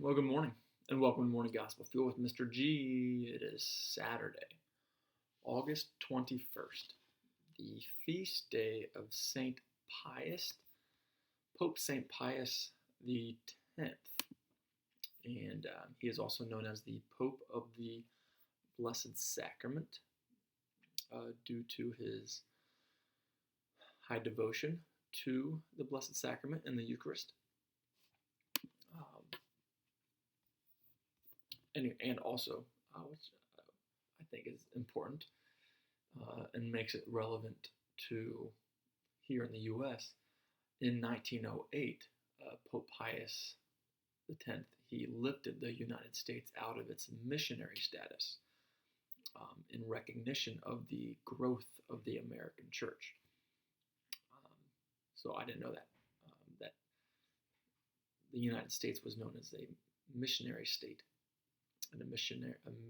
Well, good morning, and welcome to Morning Gospel Fuel with Mr. G. It is Saturday, August 21st, the feast day of Saint Pius, Pope Saint Pius the 10th, and he is also known as the Pope of the Blessed Sacrament due to his high devotion to the Blessed Sacrament and the Eucharist. And also, which I think is important and makes it relevant to here in the U.S., in 1908, Pope Pius X, he lifted the United States out of its missionary status in recognition of the growth of the American church. So I didn't know that the United States was known as a missionary state and a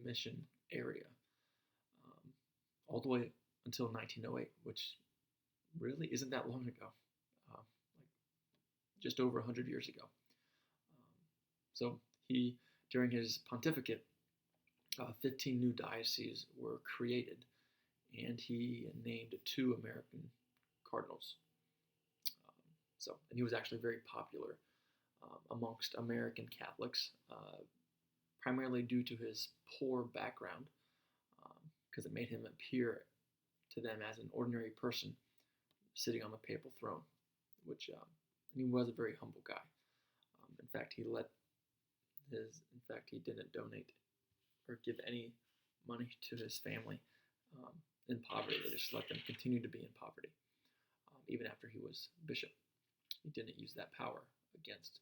mission area all the way until 1908, which really isn't that long ago, like just over 100 years ago. So he, during his pontificate, 15 new dioceses were created, and he named 2 American cardinals. And he was actually very popular amongst American Catholics, primarily due to his poor background, because it made him appear to them as an ordinary person sitting on the papal throne, which and he was a very humble guy. In fact, he didn't donate or give any money to his family in poverty. They just let them continue to be in poverty, even after he was bishop. He didn't use that power against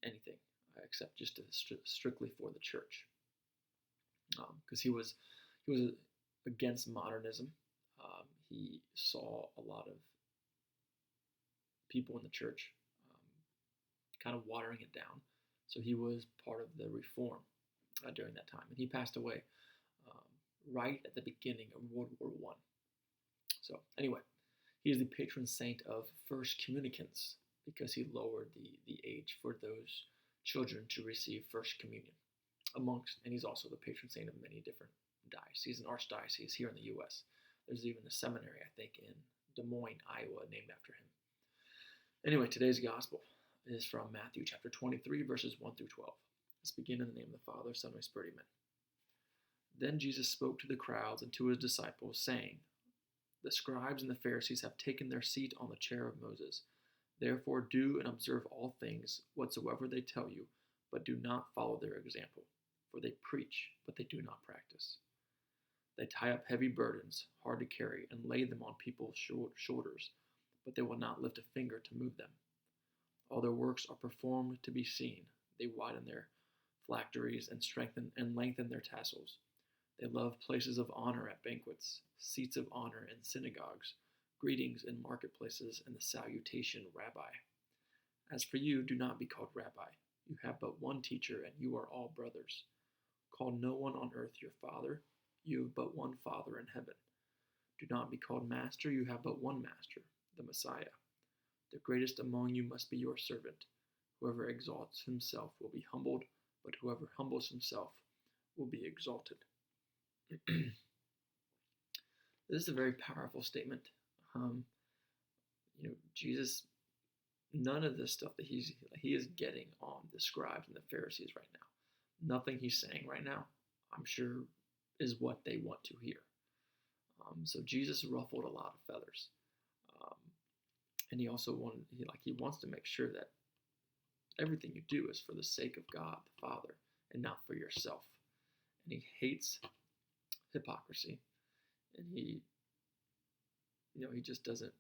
anything except just strictly for the church, because he was against modernism. He saw a lot of people in the church kind of watering it down. So he was part of the reform during that time, and he passed away right at the beginning of World War I. So anyway, he is the patron saint of first communicants because he lowered the age for those children to receive first communion and he's also the patron saint of many different dioceses and archdioceses here in the U.S. There's even a seminary, I think, in Des Moines, Iowa, named after him. Anyway, today's gospel is from Matthew chapter 23, verses 1 through 12. Let's begin in the name of the Father, Son, and Spirit, amen. Then Jesus spoke to the crowds and to his disciples, saying, "The scribes and the Pharisees have taken their seat on the chair of Moses. Therefore do and observe all things whatsoever they tell you, but do not follow their example. For they preach, but they do not practice. They tie up heavy burdens, hard to carry, and lay them on people's shoulders, but they will not lift a finger to move them. All their works are performed to be seen. They widen their phylacteries and strengthen and lengthen their tassels. They love places of honor at banquets, seats of honor in synagogues, greetings in marketplaces, and the salutation, Rabbi. As for you, do not be called Rabbi. You have but one teacher, and you are all brothers. Call no one on earth your father. You have but one Father in heaven. Do not be called Master. You have but one Master, the Messiah. The greatest among you must be your servant. Whoever exalts himself will be humbled, but whoever humbles himself will be exalted." This is a very powerful statement. Jesus, none of this stuff that he is getting on the scribes and the Pharisees right now. Nothing he's saying right now, I'm sure, is what they want to hear. So Jesus ruffled a lot of feathers, and he also wants to make sure that everything you do is for the sake of God the Father and not for yourself. And he hates hypocrisy, and he just doesn't.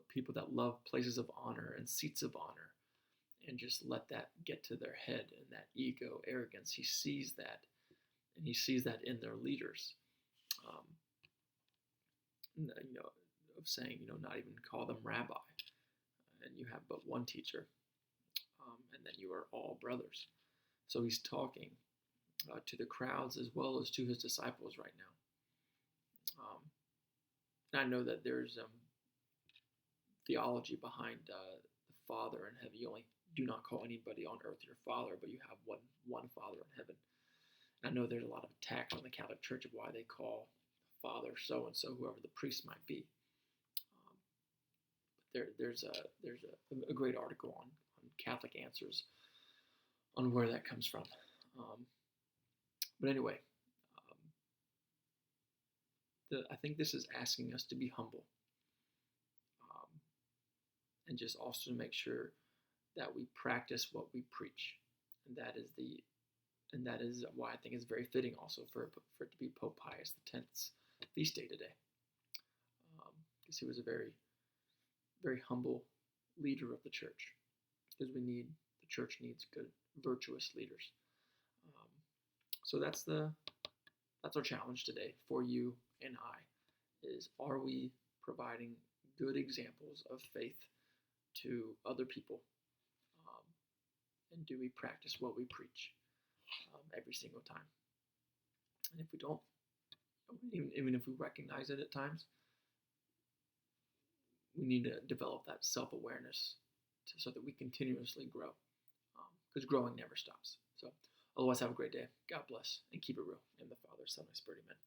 People that love places of honor and seats of honor, and just let that get to their head, and that ego, arrogance. He sees that, and he sees that in their leaders. Of saying, not even call them rabbi, and you have but one teacher, and then you are all brothers. So he's talking to the crowds as well as to his disciples right now. And I know that there's theology behind the Father in heaven. You only do not call anybody on earth your father, but you have one Father in heaven. And I know there's a lot of attacks on the Catholic Church of why they call Father so and so, whoever the priest might be. There's a great article on Catholic Answers on where that comes from. But anyway, I think this is asking us to be humble, and just also to make sure that we practice what we preach, and that is why I think it's very fitting also for it to be Pope Pius X's feast day today, because he was a very, very humble leader of the church. Because the church needs good, virtuous leaders. So that's our challenge today for you and I, is are we providing good examples of faith to other people, and do we practice what we preach every single time? And if we don't, even if we recognize it at times, we need to develop that self-awareness so that we continuously grow, because growing never stops. So otherwise, have a great day. God bless, and keep it real. In the Father, Son, and Spirit, amen.